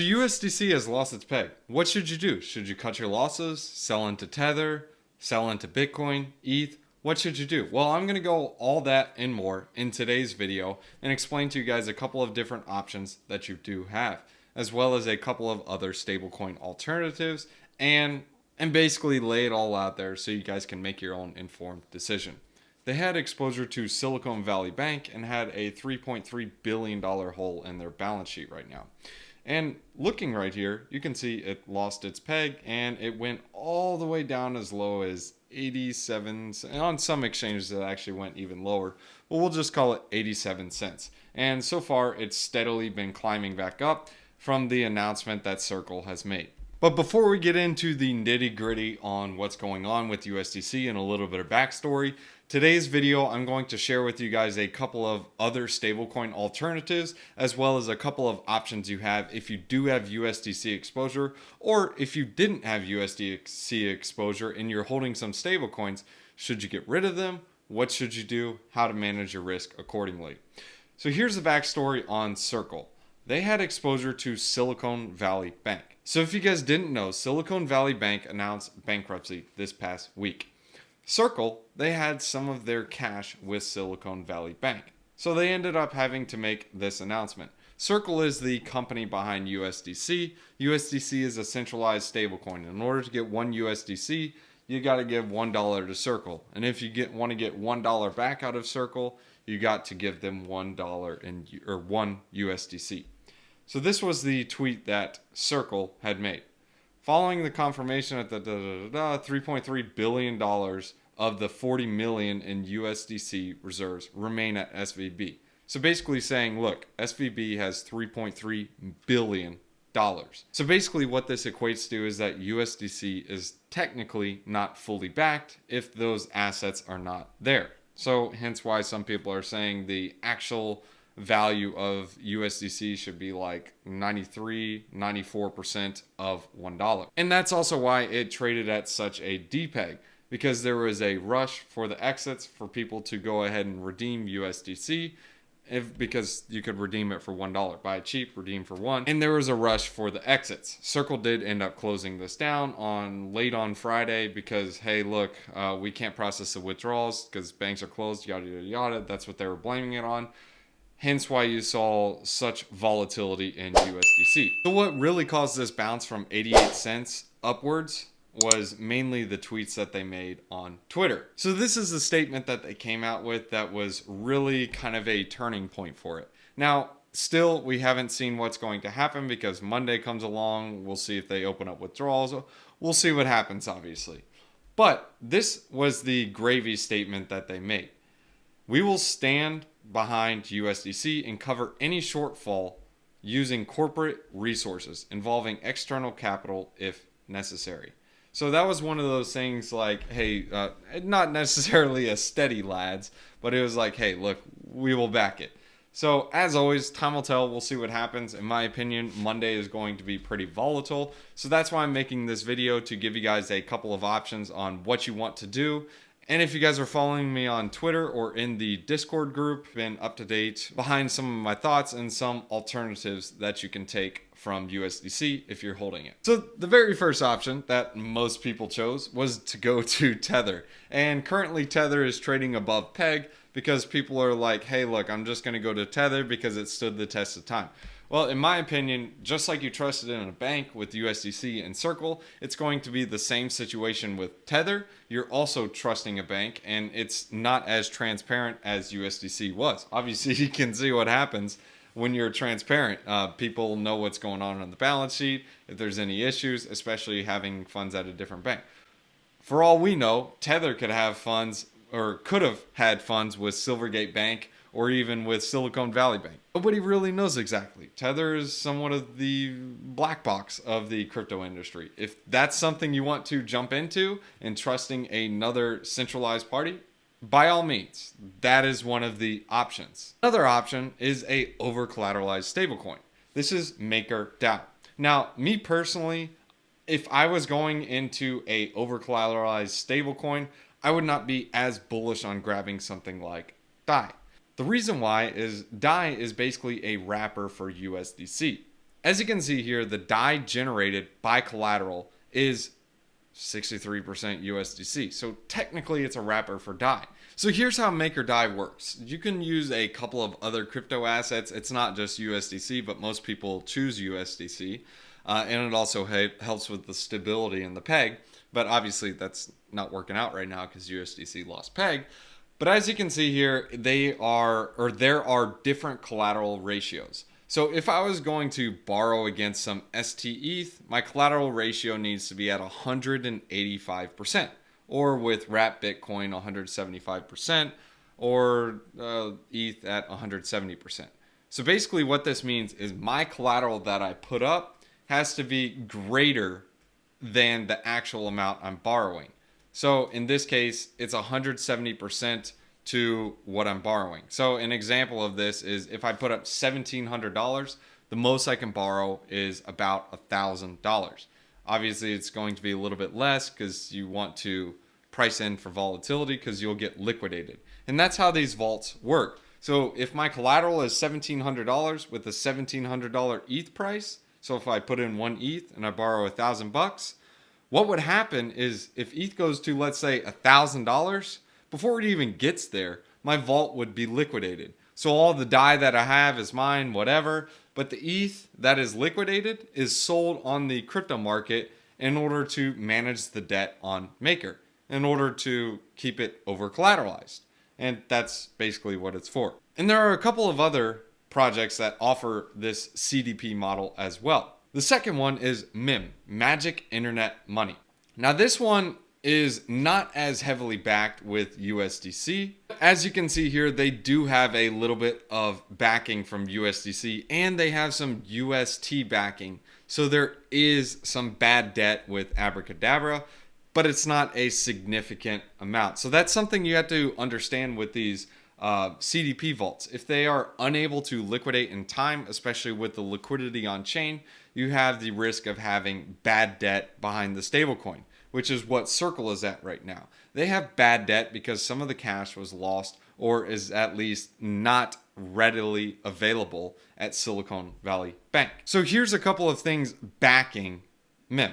The USDC has lost its peg. What should you do? Should you cut your losses, sell into Tether, sell into Bitcoin, ETH? What should you do? Well, I'm going to go all that and more in today's video and explain to you guys a couple of different options that you do have, as well as a couple of other stablecoin alternatives and basically lay it all out there so you guys can make your own informed decision. They had exposure to Silicon Valley Bank and had a $3.3 billion hole in their balance sheet right now. And looking right here, you can see it lost its peg and it went all the way down as low as 87 cents. And on some exchanges it actually went even lower, but we'll just call it 87 cents. And so far it's steadily been climbing back up from the announcement that Circle has made. But before we get into the nitty gritty on what's going on with USDC and a little bit of backstory, today's video I'm going to share with you guys a couple of other stablecoin alternatives, as well as a couple of options you have if you do have USDC exposure, or if you didn't have USDC exposure and you're holding some stablecoins. Should you get rid of them? What should you do? How to manage your risk accordingly. So here's the backstory on Circle. They had exposure to Silicon Valley Bank. So if you guys didn't know, Silicon Valley Bank announced bankruptcy this past week. Circle, they had some of their cash with Silicon Valley Bank. So they ended up having to make this announcement. Circle is the company behind USDC. USDC is a centralized stablecoin. In order to get one USDC, you got to give $1 to Circle. And if you want to get $1 back out of Circle, you got to give them $1 or one USDC. So this was the tweet that Circle had made. Following the confirmation that the $3.3 billion of the 40 million in USDC reserves remain at SVB. So basically saying, look, SVB has $3.3 billion. So basically what this equates to is that USDC is technically not fully backed if those assets are not there. So hence why some people are saying the actual value of USDC should be like 94% of $1. And that's also why it traded at such a DPEG, because there was a rush for the exits for people to go ahead and redeem USDC because you could redeem it for $1. Buy it cheap, redeem for $1. And there was a rush for the exits. Circle did end up closing this down late on Friday because, hey, look, we can't process the withdrawals because banks are closed, yada, yada, yada. That's what they were blaming it on. Hence why you saw such volatility in USDC. So what really caused this bounce from 88 cents upwards was mainly the tweets that they made on Twitter. So this is the statement that they came out with that was really kind of a turning point for it. Now, still, we haven't seen what's going to happen because Monday comes along. We'll see if they open up withdrawals. We'll see what happens, obviously. But this was the gravy statement that they made. We will stand behind USDC and cover any shortfall using corporate resources involving external capital if necessary. So that was one of those things like, hey, not necessarily a steady lads, but it was like, hey, look, we will back it. So as always, time will tell. We'll see what happens. In my opinion, Monday is going to be pretty volatile. So that's why I'm making this video, to give you guys a couple of options on what you want to do. And if you guys are following me on Twitter or in the Discord group, been up to date behind some of my thoughts and some alternatives that you can take from USDC if you're holding it. So the very first option that most people chose was to go to Tether. And currently Tether is trading above peg because people are like, hey, look, I'm just going to go to Tether because it stood the test of time. Well, in my opinion, just like you trusted in a bank with USDC and Circle, it's going to be the same situation with Tether. You're also trusting a bank, and it's not as transparent as USDC was. Obviously, you can see what happens when you're transparent. People know what's going on the balance sheet, if there's any issues, especially having funds at a different bank. For all we know, Tether could have funds, or could have had funds with Silvergate Bank, or even with Silicon Valley Bank. Nobody really knows exactly. Tether is somewhat of the black box of the crypto industry. If that's something you want to jump into and trusting another centralized party, by all means, that is one of the options. Another option is a over-collateralized stablecoin. This is MakerDAO. Now, me personally, if I was going into a over-collateralized stablecoin, I would not be as bullish on grabbing something like DAI. The reason why is DAI is basically a wrapper for USDC. As you can see here, the DAI generated by collateral is 63% USDC. So technically it's a wrapper for DAI. So here's how MakerDAI works. You can use a couple of other crypto assets. It's not just USDC, but most people choose USDC. And it also helps with the stability in the peg. But obviously that's not working out right now because USDC lost peg. But as you can see here, there are different collateral ratios. So if I was going to borrow against some STETH, my collateral ratio needs to be at 185%, or with wrap Bitcoin 175%, or ETH at 170%. So basically what this means is my collateral that I put up has to be greater than the actual amount I'm borrowing. So in this case, it's 170% to what I'm borrowing. So an example of this is if I put up $1,700, the most I can borrow is about $1,000. Obviously, it's going to be a little bit less because you want to price in for volatility because you'll get liquidated. And that's how these vaults work. So if my collateral is $1,700 with a $1,700 ETH price, so if I put in one ETH and I borrow $1,000, what would happen is if ETH goes to, let's say, $1,000, before it even gets there, my vault would be liquidated. So all the DAI that I have is mine, whatever. But the ETH that is liquidated is sold on the crypto market in order to manage the debt on Maker, in order to keep it over collateralized. And that's basically what it's for. And there are a couple of other projects that offer this CDP model as well. The second one is MIM, Magic Internet Money. Now this one is not as heavily backed with USDC. As you can see here, they do have a little bit of backing from USDC and they have some UST backing. So there is some bad debt with Abracadabra, but it's not a significant amount. So that's something you have to understand with these CDP vaults. If they are unable to liquidate in time, especially with the liquidity on chain, you have the risk of having bad debt behind the stablecoin, which is what Circle is at right now. They have bad debt because some of the cash was lost or is at least not readily available at Silicon Valley Bank. So here's a couple of things backing MIM.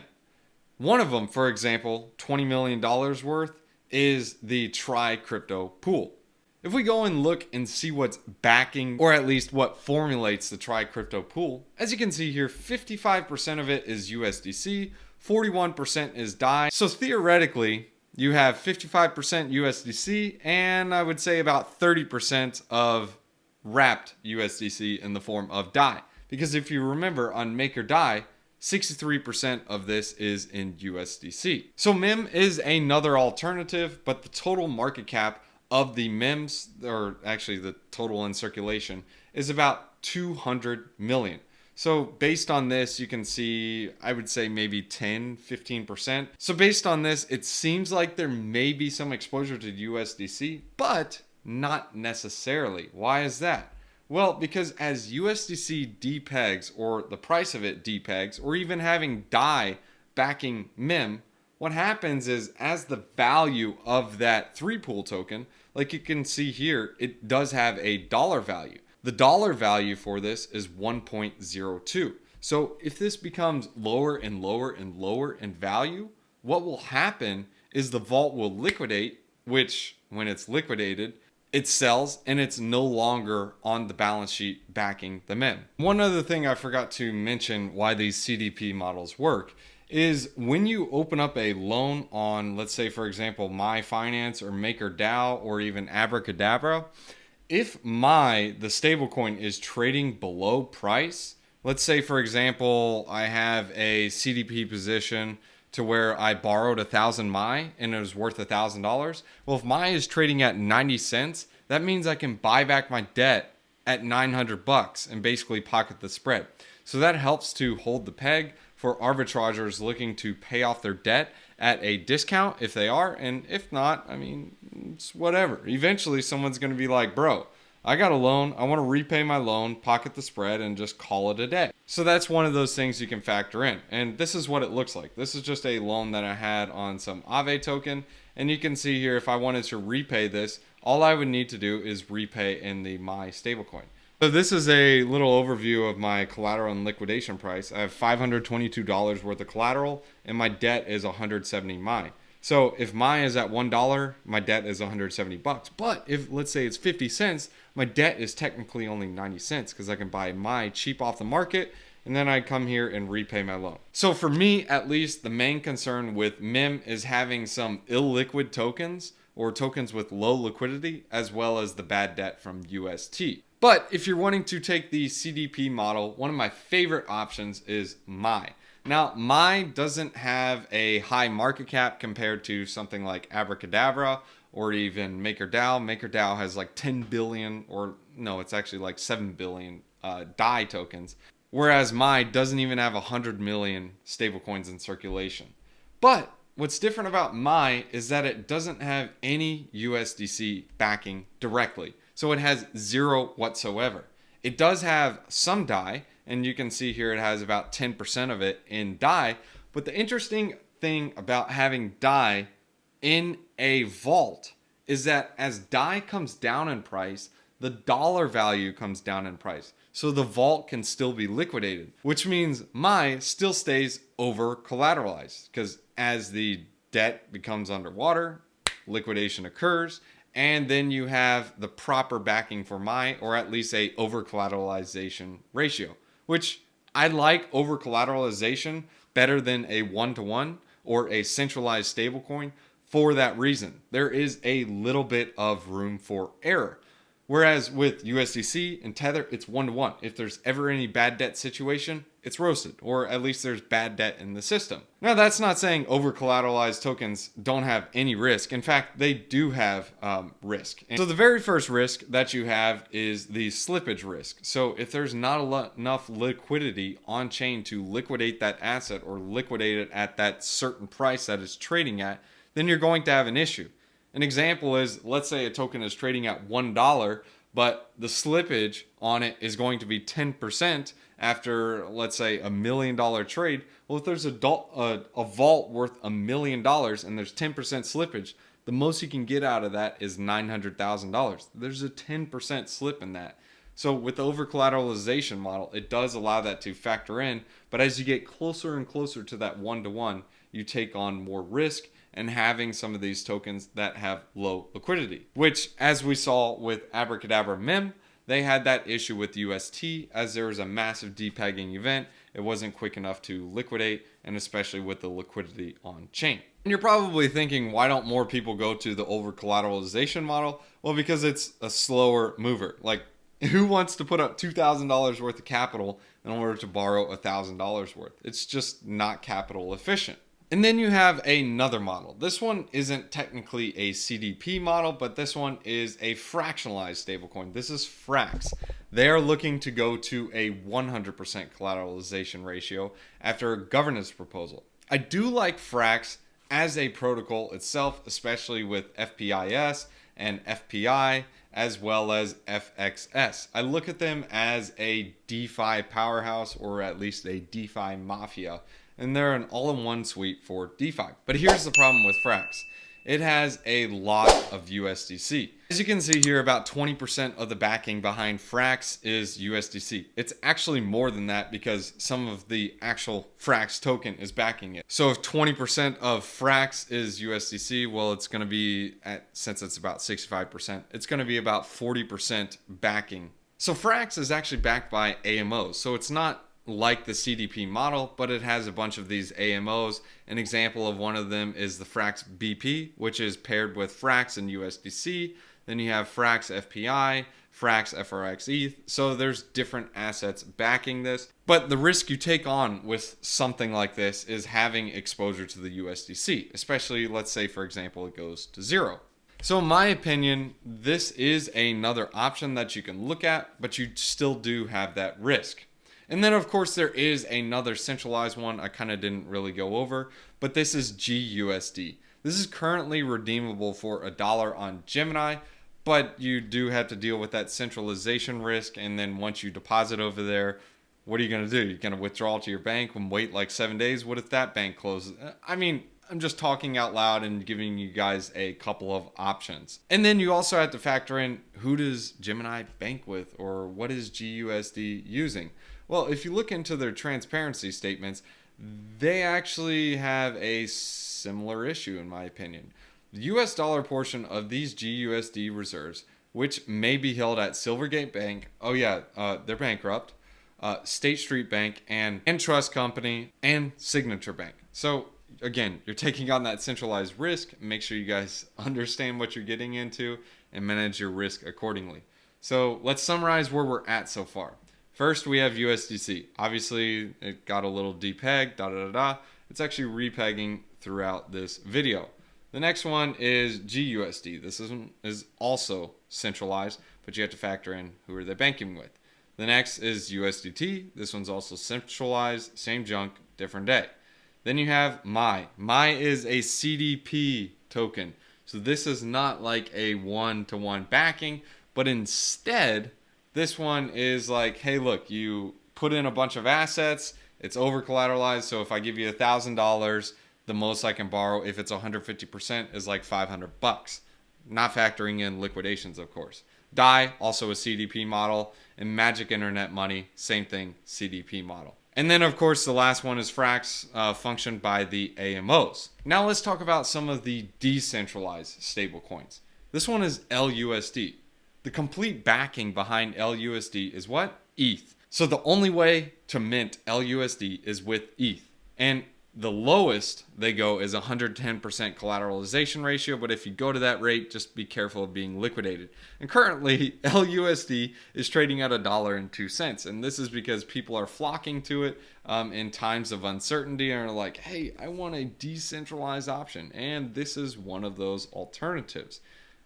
One of them, for example, $20 million worth is the Try Crypto pool. If we go and look and see what's backing, or at least what formulates the Try Crypto pool, as you can see here, 55% of it is USDC, 41% is DAI. So theoretically, you have 55% USDC, and I would say about 30% of wrapped USDC in the form of DAI. Because if you remember on MakerDAI, 63% of this is in USDC. So MIM is another alternative, but the total market cap of the MIMs, or actually the total in circulation, is about 200 million. So based on this, you can see, I would say maybe 10-15%. So based on this, it seems like there may be some exposure to USDC, but not necessarily. Why is that? Well, because as USDC depegs, or the price of it depegs, or even having DAI backing MIM, what happens is as the value of that 3-pool token, like you can see here, it does have a dollar value. The dollar value for this is 1.02. So if this becomes lower and lower and lower in value, what will happen is the vault will liquidate, which when it's liquidated, it sells and it's no longer on the balance sheet backing the MIM. One other thing I forgot to mention why these CDP models work is when you open up a loan on, let's say, for example, My Finance or MakerDAO or even Abracadabra, if the stablecoin is trading below price, let's say, for example, I have a CDP position to where I borrowed 1,000 MAI and it was worth $1,000. Well, if MAI is trading at 90 cents, that means I can buy back my debt at $900 and basically pocket the spread. So that helps to hold the peg for arbitrageurs looking to pay off their debt at a discount if they are, and if not, I mean, it's whatever. Eventually someone's going to be like, bro, I got a loan, I want to repay my loan, pocket the spread, and just call it a day. So that's one of those things you can factor in. And this is what it looks like. This is just a loan that I had on some Aave token, and you can see here if I wanted to repay this, all I would need to do is repay in the MAI stablecoin. So this is a little overview of my collateral and liquidation price. I have $522 worth of collateral and my debt is 170 MI. So if MI is at $1, my debt is 170 bucks. But if let's say it's 50 cents, my debt is technically only 90 cents because I can buy MI cheap off the market and then I come here and repay my loan. So for me, at least, the main concern with MIM is having some illiquid tokens or tokens with low liquidity, as well as the bad debt from UST. But if you're wanting to take the CDP model, one of my favorite options is MI. Now, MI doesn't have a high market cap compared to something like Abracadabra or even MakerDAO. MakerDAO has like 10 billion, or no, it's actually like 7 billion DAI tokens. Whereas MI doesn't even have 100 million stablecoins in circulation. But what's different about MI is that it doesn't have any USDC backing directly. So it has zero whatsoever. It does have some DAI, and you can see here it has about 10% of it in DAI. But the interesting thing about having DAI in a vault is that as DAI comes down in price, the dollar value comes down in price. So the vault can still be liquidated, which means MI still stays over collateralized because as the debt becomes underwater, liquidation occurs, and then you have the proper backing for MI, or at least a over collateralization ratio, which I like over collateralization better than a one-to-one or a centralized stablecoin for that reason. There is a little bit of room for error. Whereas with USDC and Tether, it's one-to-one. If there's ever any bad debt situation, it's roasted, or at least there's bad debt in the system. Now, that's not saying over-collateralized tokens don't have any risk. In fact, they do have risk. And so the very first risk that you have is the slippage risk. So if there's not enough liquidity on chain to liquidate that asset or liquidate it at that certain price that it's trading at, then you're going to have an issue. An example is, let's say a token is trading at $1, but the slippage on it is going to be 10% after, let's say, $1 million trade. Well, if there's a vault worth $1 million and there's 10% slippage, the most you can get out of that is $900,000. There's a 10% slip in that. So with the over collateralization model, it does allow that to factor in. But as you get closer and closer to that one-to-one, you take on more risk and having some of these tokens that have low liquidity, which, as we saw with Abracadabra MIM, they had that issue with UST as there was a massive depegging event. It wasn't quick enough to liquidate, and especially with the liquidity on chain. And you're probably thinking, why don't more people go to the over collateralization model? Well, because it's a slower mover. Like, who wants to put up $2,000 worth of capital in order to borrow $1,000 worth? It's just not capital efficient. And then you have another model. This one isn't technically a CDP model, but this one is a fractionalized stablecoin. This is Frax. They are looking to go to a 100% collateralization ratio after a governance proposal. I do like Frax as a protocol itself, especially with FPIS and FPI, as well as FXS. I look at them as a DeFi powerhouse, or at least a DeFi mafia. And they're an all-in-one suite for DeFi. But here's the problem with Frax. It has a lot of USDC. As you can see here, about 20% of the backing behind Frax is USDC. It's actually more than that because some of the actual Frax token is backing it. So if 20% of Frax is USDC, well, it's going to be, since it's about 65%, it's going to be about 40% backing. So Frax is actually backed by AMOs. So it's not like the CDP model, but it has a bunch of these AMOs. An example of one of them is the Frax BP, which is paired with Frax and USDC. Then you have Frax FPI, Frax FRX ETH. So there's different assets backing this. But the risk you take on with something like this is having exposure to the USDC, especially, let's say, for example, it goes to zero. So in my opinion, this is another option that you can look at, but you still do have that risk. And then, of course, there is another centralized one I kind of didn't really go over, but this is GUSD. This is currently redeemable for $1 on Gemini, but you do have to deal with that centralization risk. And then once you deposit over there, what are you going to do? You're going to withdraw to your bank and wait like 7 days? What if that bank closes? I mean, I'm just talking out loud and giving you guys a couple of options. And then you also have to factor in, who does Gemini bank with, or what is GUSD using? Well, if you look into their transparency statements, they actually have a similar issue, in my opinion. The US dollar portion of these GUSD reserves, which may be held at Silvergate Bank, they're bankrupt, State Street Bank, and Trust Company, and Signature Bank. So again, you're taking on that centralized risk. Make sure you guys understand what you're getting into and manage your risk accordingly. So let's summarize where we're at so far. First, we have USDC. Obviously, it got a little depegged, It's actually repegging throughout this video. The next one is GUSD. This is also centralized, but you have to factor in who are they banking with. The next is USDT. This one's also centralized, same junk, different day. Then you have MAI. MAI is a CDP token. So this is not like a one-to-one backing, but instead, this one is like, hey, look, you put in a bunch of assets, it's over collateralized. So if I give you $1,000, the most I can borrow, if it's 150%, is like $500. Not factoring in liquidations, of course. DAI, also a CDP model, and Magic Internet Money, same thing, CDP model. And then, of course, the last one is frax, functioned by the AMOs. Now let's talk about some of the decentralized stablecoins. This one is LUSD. The complete backing behind LUSD is what? ETH. So the only way to mint LUSD is with ETH. And the lowest they go is 110% collateralization ratio, but if you go to that rate, just be careful of being liquidated. And currently, LUSD is trading at $1.02, and this is because people are flocking to it in times of uncertainty and are like, hey, I want a decentralized option, and this is one of those alternatives.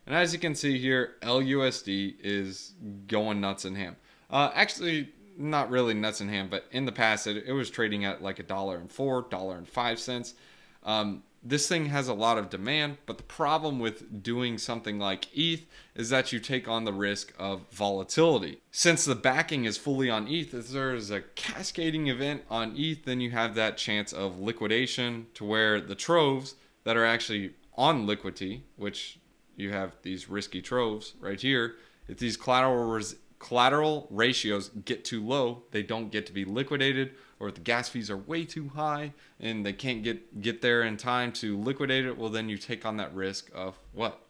And as you can see here, LUSD is going nuts and ham. Actually, not really nuts and ham, but in the past it was trading at like $1.04, $1.05. This thing has a lot of demand, but the problem with doing something like ETH is that you take on the risk of volatility. Since the backing is fully on ETH, if there's a cascading event on ETH, then you have that chance of liquidation, to where the troves that are actually on liquidity, which you have these risky troves right here, if these collateral ratios get too low, they don't get to be liquidated, or if the gas fees are way too high and they can't get there in time to liquidate it, well, then you take on that risk of what?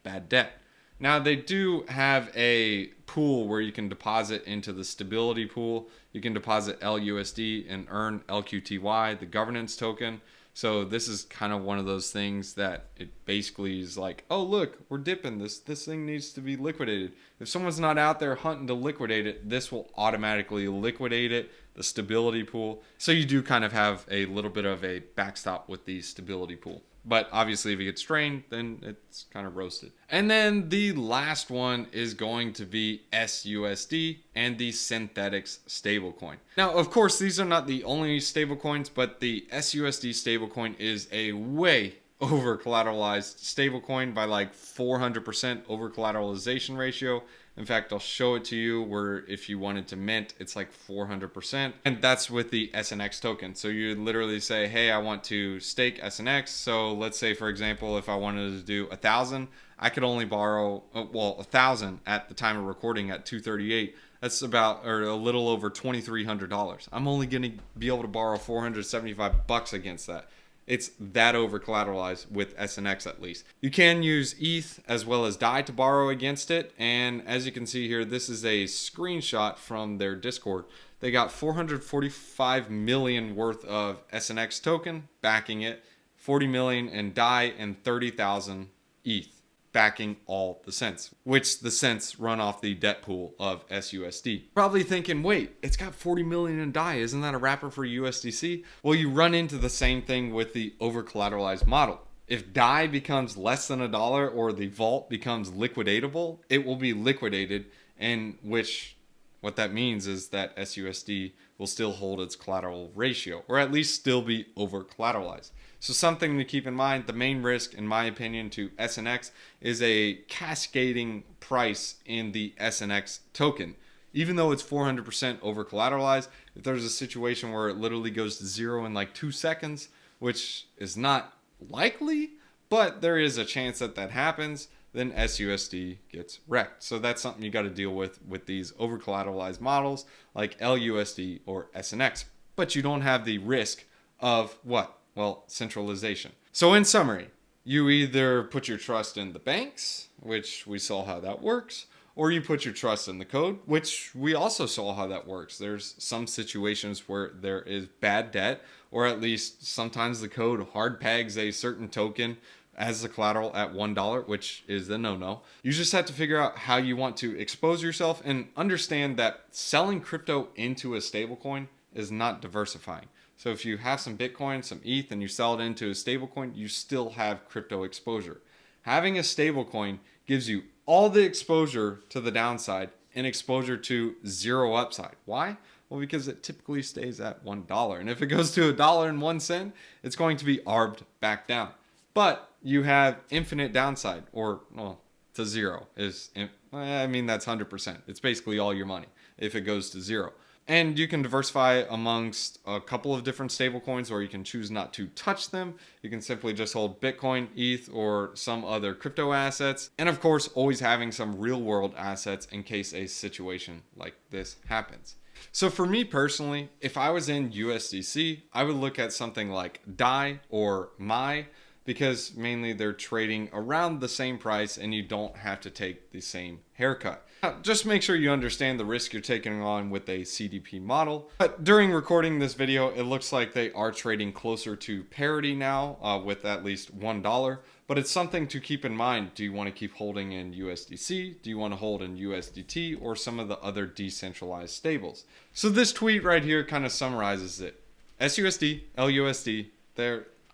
Bad debt. Now, they do have a pool where you can deposit into the stability pool. You can deposit LUSD and earn LQTY, the governance token. So this is kind of one of those things that it basically is like, oh, look, we're dipping this. This thing needs to be liquidated. If someone's not out there hunting to liquidate it, this will automatically liquidate it, the stability pool. So you do kind of have a little bit of a backstop with the stability pool. But obviously, if it gets strained, then it's kind of roasted. And then the last one is going to be SUSD and the Synthetics stablecoin. Now, of course, these are not the only stablecoins, but the SUSD stablecoin is a way over collateralized stablecoin by like 400% over collateralization ratio. In fact, I'll show it to you where if you wanted to mint, it's like 400%. And that's with the SNX token. So you literally say, hey, I want to stake SNX. So let's say, for example, if I wanted to do 1,000, I could only borrow, 1,000 at the time of recording at 238. That's about, or a little over $2,300. I'm only going to be able to borrow $475 against that. It's that over collateralized with SNX at least. You can use ETH as well as DAI to borrow against it. And as you can see here, this is a screenshot from their Discord. They got 445 million worth of SNX token backing it, 40 million in DAI, and 30,000 ETH backing all the cents, which the cents run off the debt pool of SUSD. Probably thinking, wait, it's got 40 million in DAI. Isn't that a wrapper for USDC? Well, you run into the same thing with the over collateralized model. If DAI becomes less than $1 or the vault becomes liquidatable, it will be liquidated, and what that means is that SUSD will still hold its collateral ratio, or at least still be over collateralized. So something to keep in mind, the main risk, in my opinion, to SNX is a cascading price in the SNX token. Even though it's 400% over collateralized, if there's a situation where it literally goes to zero in like 2 seconds, which is not likely, but there is a chance that that happens, then SUSD gets wrecked. So that's something you got to deal with these over collateralized models like LUSD or SNX. But you don't have the risk of what? Well, centralization. So in summary, you either put your trust in the banks, which we saw how that works, or you put your trust in the code, which we also saw how that works. There's some situations where there is bad debt, or at least sometimes the code hard pegs a certain token as the collateral at $1, which is the no-no. You just have to figure out how you want to expose yourself and understand that selling crypto into a stablecoin is not diversifying. So if you have some Bitcoin, some ETH, and you sell it into a stablecoin, you still have crypto exposure. Having a stablecoin gives you all the exposure to the downside and exposure to zero upside. Why? Well, because it typically stays at $1. And if it goes to $1.01, it's going to be arbed back down. But you have infinite downside, or well, to zero that's 100%. It's basically all your money if it goes to zero. And you can diversify amongst a couple of different stablecoins, or you can choose not to touch them. You can simply just hold Bitcoin, ETH, or some other crypto assets. And of course, always having some real world assets in case a situation like this happens. So for me personally, if I was in USDC, I would look at something like DAI or MAI, because mainly they're trading around the same price and you don't have to take the same haircut. Now, just make sure you understand the risk you're taking on with a CDP model. But during recording this video, it looks like they are trading closer to parity now with at least $1. But it's something to keep in mind. Do you want to keep holding in USDC? Do you want to hold in USDT or some of the other decentralized stables? So this tweet right here kind of summarizes it. SUSD, LUSD,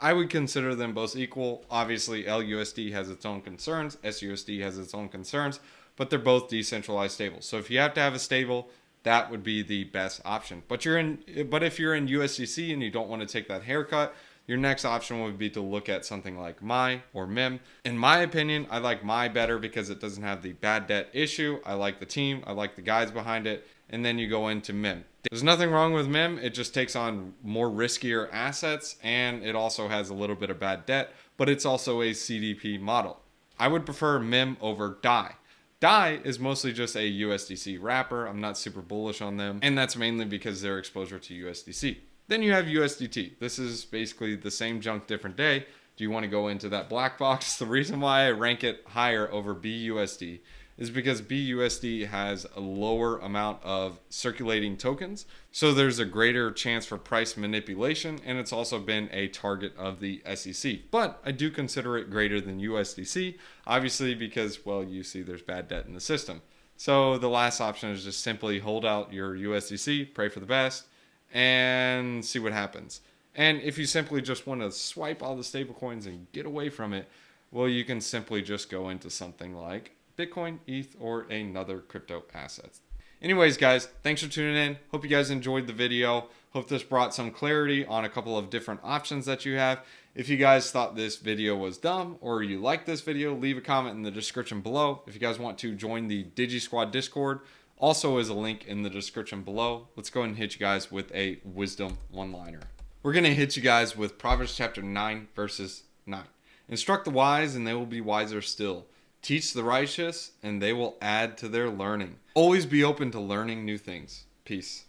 I would consider them both equal. Obviously, LUSD has its own concerns. SUSD has its own concerns, but they're both decentralized stables. So if you have to have a stable, that would be the best option. But if you're in USDC and you don't want to take that haircut, your next option would be to look at something like MAI or MIM. In my opinion, I like MAI better because it doesn't have the bad debt issue. I like the team. I like the guys behind it. And then you go into MIM. There's nothing wrong with MIM. It just takes on more riskier assets, and it also has a little bit of bad debt, but it's also a CDP model. I would prefer MIM over DAI. DAI is mostly just a USDC wrapper. I'm not super bullish on them, and that's mainly because their exposure to USDC. Then you have USDT. This is basically the same junk, different day. Do you want to go into that black box? The reason why I rank it higher over BUSD is because BUSD has a lower amount of circulating tokens. So there's a greater chance for price manipulation, and it's also been a target of the SEC. But I do consider it greater than USDC, obviously because, well, you see there's bad debt in the system. So the last option is just simply hold out your USDC, pray for the best, and see what happens. And if you simply just want to swipe all the stablecoins and get away from it, well, you can simply just go into something like Bitcoin, ETH, or another crypto asset. Anyways, guys, thanks for tuning in. Hope you guys enjoyed the video. Hope this brought some clarity on a couple of different options that you have. If you guys thought this video was dumb or you liked this video, leave a comment in the description below. If you guys want to join the DigiSquad Discord, also is a link in the description below. Let's go ahead and hit you guys with a wisdom one-liner. We're going to hit you guys with Proverbs chapter 9, verses 9. Instruct the wise and they will be wiser still. Teach the righteous, and they will add to their learning. Always be open to learning new things. Peace.